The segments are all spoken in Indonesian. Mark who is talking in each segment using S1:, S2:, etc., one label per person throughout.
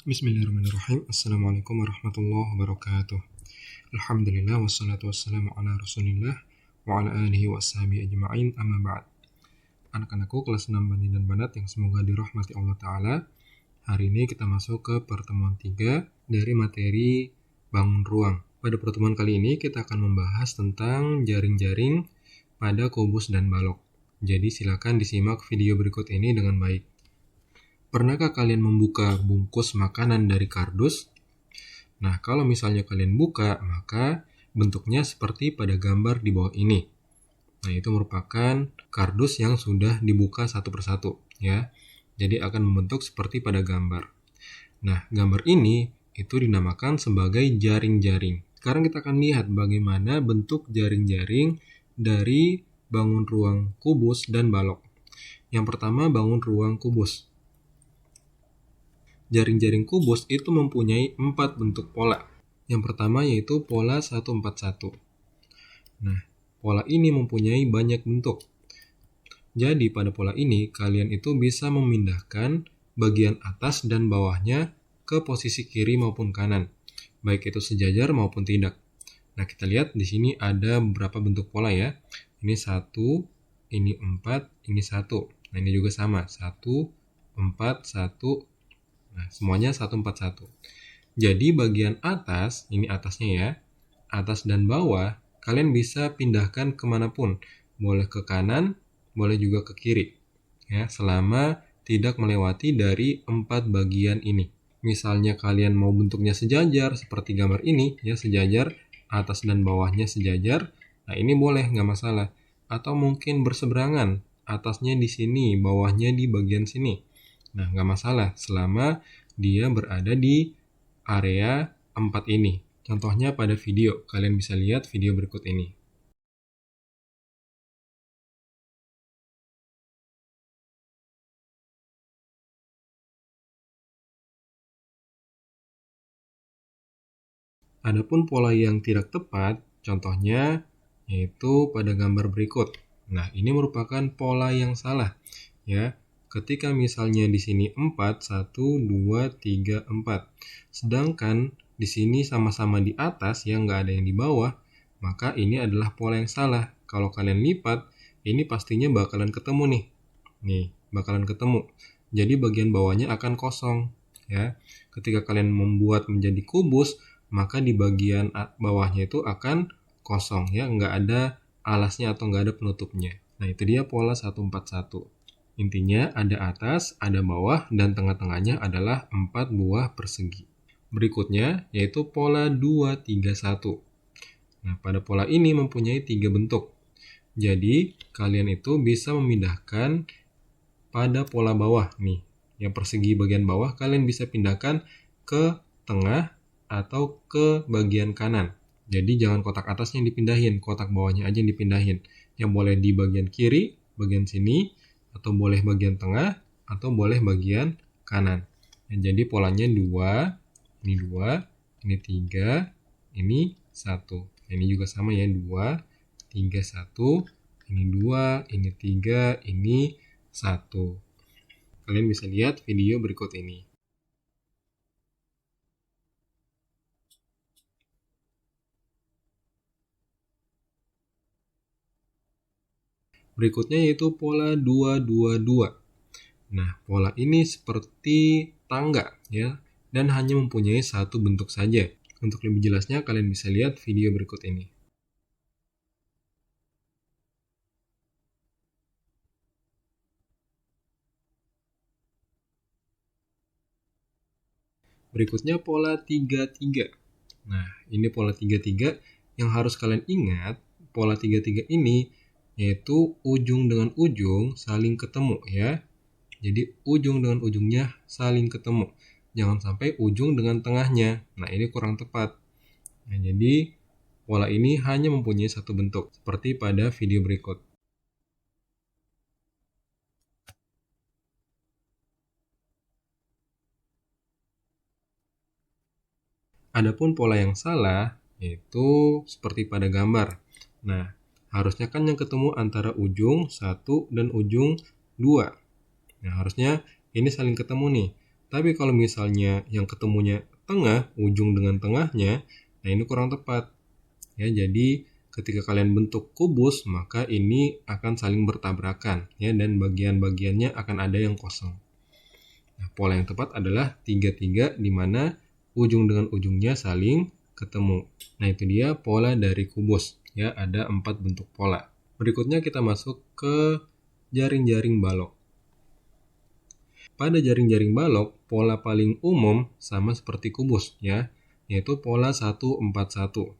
S1: Bismillahirrahmanirrahim. Assalamualaikum warahmatullahi wabarakatuh. Alhamdulillah wassalatu wassalamu ala rasulillah wa ala alihi wa ashabihi ajma'in amma ba'd. Anak-anakku kelas 6 Bani dan Banat yang semoga dirahmati Allah Ta'ala. Hari ini kita masuk ke pertemuan 3 dari materi bangun ruang. Pada pertemuan kali ini kita akan membahas tentang jaring-jaring pada kubus dan balok. Jadi silakan disimak video berikut ini dengan baik. Pernahkah kalian membuka bungkus makanan dari kardus? Nah, kalau misalnya kalian buka, maka bentuknya seperti pada gambar di bawah ini. Nah, itu merupakan kardus yang sudah dibuka satu persatu, ya. Jadi akan membentuk seperti pada gambar. Nah, gambar ini itu dinamakan sebagai jaring-jaring. Sekarang kita akan lihat bagaimana bentuk jaring-jaring dari bangun ruang kubus dan balok. Yang pertama, bangun ruang kubus. Jaring-jaring kubus itu mempunyai 4 bentuk pola. Yang pertama yaitu pola 141. Nah, pola ini mempunyai banyak bentuk. Jadi pada pola ini kalian itu bisa memindahkan bagian atas dan bawahnya ke posisi kiri maupun kanan, baik itu sejajar maupun tidak. Nah, kita lihat di sini ada beberapa bentuk pola ya. Ini 1, ini 4, ini 1. Nah, ini juga sama, 1, 4, 1. Nah, semuanya 141. Jadi bagian atas, ini atasnya ya, atas dan bawah, kalian bisa pindahkan kemanapun. Boleh ke kanan, boleh juga ke kiri. Ya, selama tidak melewati dari 4 bagian ini. Misalnya kalian mau bentuknya sejajar, seperti gambar ini, ya sejajar, atas dan bawahnya sejajar. Nah, ini boleh, nggak masalah. Atau mungkin berseberangan, atasnya di sini, bawahnya di bagian sini. Nah, nggak masalah selama dia berada di area 4 ini. Contohnya pada video, kalian bisa lihat video berikut ini. Adapun pola yang tidak tepat, contohnya yaitu pada gambar berikut. Nah, ini merupakan pola yang salah, ya. Ketika misalnya di sini 4, 1, 2, 3, 4. Sedangkan di sini sama-sama di atas, ya nggak ada yang di bawah, maka ini adalah pola yang salah. Kalau kalian lipat, ini pastinya bakalan ketemu nih. Nih, bakalan ketemu. Jadi bagian bawahnya akan kosong, ya. Ketika kalian membuat menjadi kubus, maka di bagian bawahnya itu akan kosong, ya, nggak ada alasnya atau nggak ada penutupnya. Nah, itu dia pola 141. Intinya ada atas, ada bawah, dan tengah-tengahnya adalah 4 buah persegi. Berikutnya yaitu pola 231. Nah, pada pola ini mempunyai 3 bentuk. Jadi, kalian itu bisa memindahkan pada pola bawah nih. Yang persegi bagian bawah kalian bisa pindahkan ke tengah atau ke bagian kanan. Jadi jangan kotak atasnya dipindahin, kotak bawahnya aja yang dipindahin. Yang boleh di bagian kiri, bagian sini, atau boleh bagian tengah, atau boleh bagian kanan. Nah, jadi polanya 2, ini 2, ini 3, ini 1. Nah, ini juga sama ya, 2, 3, 1, ini 2, ini 3, ini 1. Kalian bisa lihat video berikut ini. Berikutnya yaitu pola 222. Nah, pola ini seperti tangga ya, dan hanya mempunyai satu bentuk saja. Untuk lebih jelasnya kalian bisa lihat video berikut ini. Berikutnya pola 33. Nah, ini pola 33 yang harus kalian ingat. Pola 33 ini yaitu ujung dengan ujung saling ketemu ya. Jadi ujung dengan ujungnya saling ketemu. Jangan sampai ujung dengan tengahnya. Nah, ini kurang tepat. Nah, jadi pola ini hanya mempunyai satu bentuk, seperti pada video berikut. Adapun pola yang salah, yaitu seperti pada gambar. Nah, harusnya kan yang ketemu antara ujung 1 dan ujung 2. Nah, harusnya ini saling ketemu nih. Tapi kalau misalnya yang ketemunya tengah, ujung dengan tengahnya, nah ini kurang tepat. Ya, jadi ketika kalian bentuk kubus, maka ini akan saling bertabrakan ya, dan bagian-bagiannya akan ada yang kosong. Nah, pola yang tepat adalah 3-3 di mana ujung dengan ujungnya saling ketemu. Nah, itu dia pola dari kubus. Ya, ada 4 bentuk pola. Berikutnya kita masuk ke jaring-jaring balok. Pada jaring-jaring balok, pola paling umum sama seperti kubus ya, yaitu pola 1-4-1.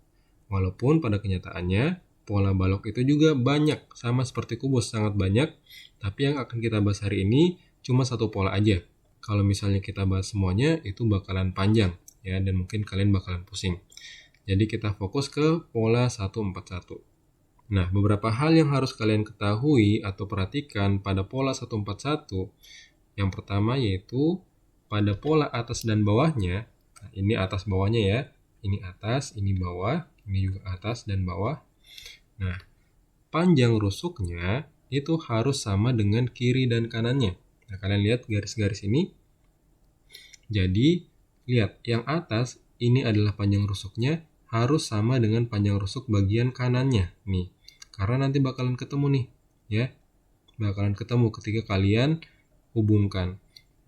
S1: Walaupun pada kenyataannya pola balok itu juga banyak, sama seperti kubus, sangat banyak, tapi yang akan kita bahas hari ini cuma satu pola aja. Kalau misalnya kita bahas semuanya itu bakalan panjang ya, dan mungkin kalian bakalan pusing. Jadi kita fokus ke pola 1-4-1. Nah, beberapa hal yang harus kalian ketahui atau perhatikan pada pola 1-4-1. Yang pertama yaitu pada pola atas dan bawahnya. Nah, ini atas bawahnya ya. Ini atas, ini bawah, ini juga atas dan bawah. Nah, panjang rusuknya itu harus sama dengan kiri dan kanannya. Nah, kalian lihat garis-garis ini. Jadi, lihat yang atas ini adalah panjang rusuknya harus sama dengan panjang rusuk bagian kanannya nih. Karena nanti bakalan ketemu nih, ya. Bakalan ketemu ketika kalian hubungkan.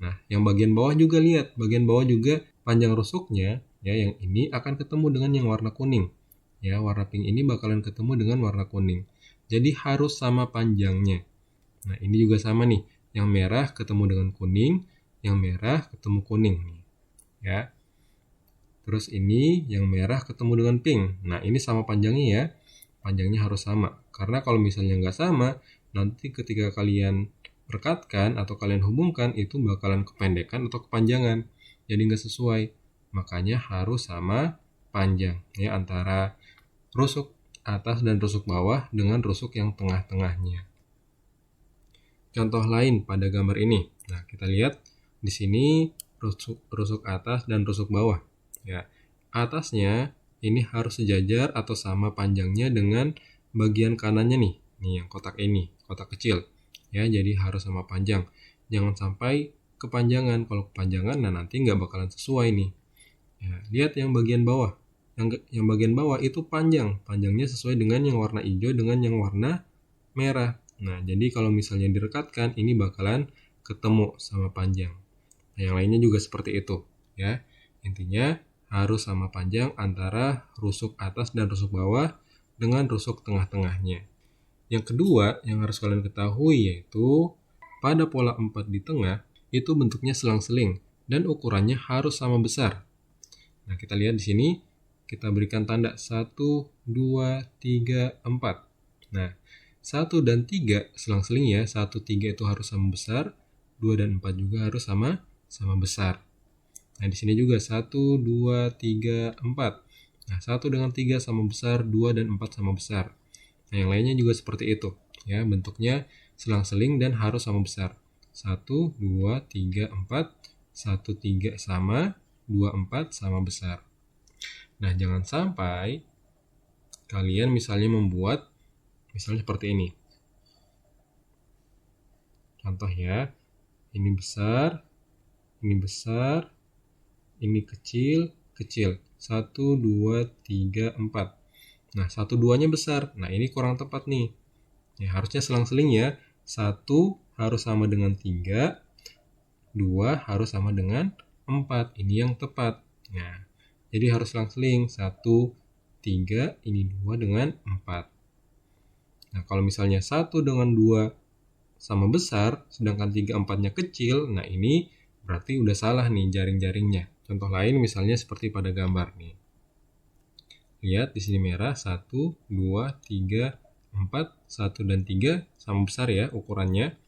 S1: Nah, yang bagian bawah juga lihat, bagian bawah juga panjang rusuknya ya, yang ini akan ketemu dengan yang warna kuning. Ya, warna pink ini bakalan ketemu dengan warna kuning. Jadi harus sama panjangnya. Nah, ini juga sama nih. Yang merah ketemu dengan kuning, yang merah ketemu kuning nih. Ya. Terus ini yang merah ketemu dengan pink. Nah, ini sama panjangnya ya. Panjangnya harus sama. Karena kalau misalnya nggak sama, nanti ketika kalian rekatkan atau kalian hubungkan itu bakalan kependekan atau kepanjangan. Jadi nggak sesuai. Makanya harus sama panjang ya, antara rusuk atas dan rusuk bawah dengan rusuk yang tengah-tengahnya. Contoh lain pada gambar ini. Nah, kita lihat di sini rusuk atas dan rusuk bawah. Ya, atasnya ini harus sejajar atau sama panjangnya dengan bagian kanannya nih. Nih yang kotak ini, kotak kecil. Ya, jadi harus sama panjang. Jangan sampai kepanjangan. Kalau kepanjangan, nah nanti nggak bakalan sesuai nih. Ya, lihat yang bagian bawah. Yang bagian bawah itu panjang. Panjangnya sesuai dengan yang warna hijau dengan yang warna merah. Nah, jadi kalau misalnya direkatkan, ini bakalan ketemu sama panjang. Nah, yang lainnya juga seperti itu. Ya, intinya harus sama panjang antara rusuk atas dan rusuk bawah dengan rusuk tengah-tengahnya. Yang kedua yang harus kalian ketahui yaitu pada pola 4 di tengah itu bentuknya selang-seling dan ukurannya harus sama besar. Nah, kita lihat di sini kita berikan tanda 1, 2, 3, 4. Nah, 1 dan 3 selang-seling ya. 1, 3 itu harus sama besar, 2 dan 4 juga harus sama besar. Nah, di sini juga 1, 2, 3, 4. Nah, 1 dengan 3 sama besar, 2 dan 4 sama besar. Nah, yang lainnya juga seperti itu. Ya, bentuknya selang-seling dan harus sama besar. 1, 2, 3, 4. 1, 3 sama, 2, 4 sama besar. Nah, jangan sampai kalian misalnya membuat misalnya seperti ini. Contoh ya, ini besar, ini kecil, kecil. 1, 2, 3, 4. Nah, 1, 2-nya besar. Nah, ini kurang tepat nih. Ya, harusnya selang-seling ya. 1 harus sama dengan 3, 2 harus sama dengan 4. Ini yang tepat. Nah, jadi harus selang-seling. 1, 3, ini 2 dengan 4. Nah, kalau misalnya 1 dengan 2 sama besar, sedangkan 3, 4-nya kecil, nah ini berarti udah salah nih jaring-jaringnya. Contoh lain misalnya seperti pada gambar nih. Lihat di sini merah, 1, 2, 3, 4, 1 dan 3 sama besar ya ukurannya.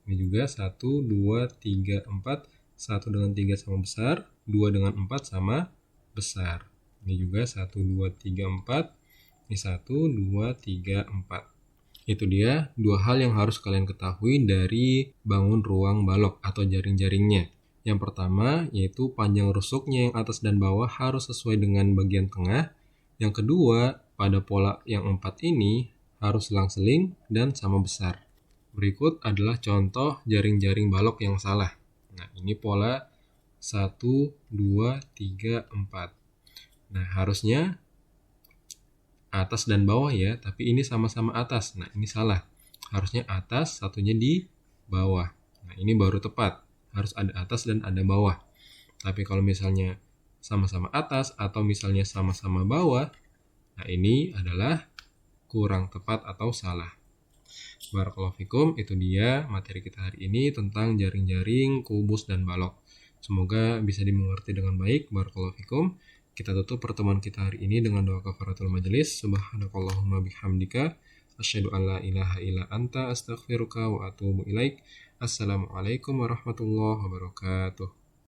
S1: Ini juga 1, 2, 3, 4, 1 dengan 3 sama besar, 2 dengan 4 sama besar. Ini juga 1, 2, 3, 4, ini 1, 2, 3, 4. Itu dia dua hal yang harus kalian ketahui dari bangun ruang balok atau jaring-jaringnya. Yang pertama yaitu panjang rusuknya yang atas dan bawah harus sesuai dengan bagian tengah. Yang kedua, pada pola yang 4 ini harus selang-seling dan sama besar. Berikut adalah contoh jaring-jaring balok yang salah. Nah, ini pola 1, 2, 3, 4. Nah, harusnya atas dan bawah ya, tapi ini sama-sama atas. Nah, ini salah. Harusnya atas, satunya di bawah. Nah, ini baru tepat. Harus ada atas dan ada bawah. Tapi kalau misalnya sama-sama atas atau misalnya sama-sama bawah, nah ini adalah kurang tepat atau salah. Barakallahu fikum, itu dia materi kita hari ini tentang jaring-jaring, kubus, dan balok. Semoga bisa dimengerti dengan baik. Barakallahu fikum. Kita tutup pertemuan kita hari ini dengan doa kafaratul majelis. Subhanakallahumma bihamdika asyhadu an la ilaha illa anta astaghfiruka wa atubu ilaik. Assalamualaikum warahmatullahi wabarakatuh.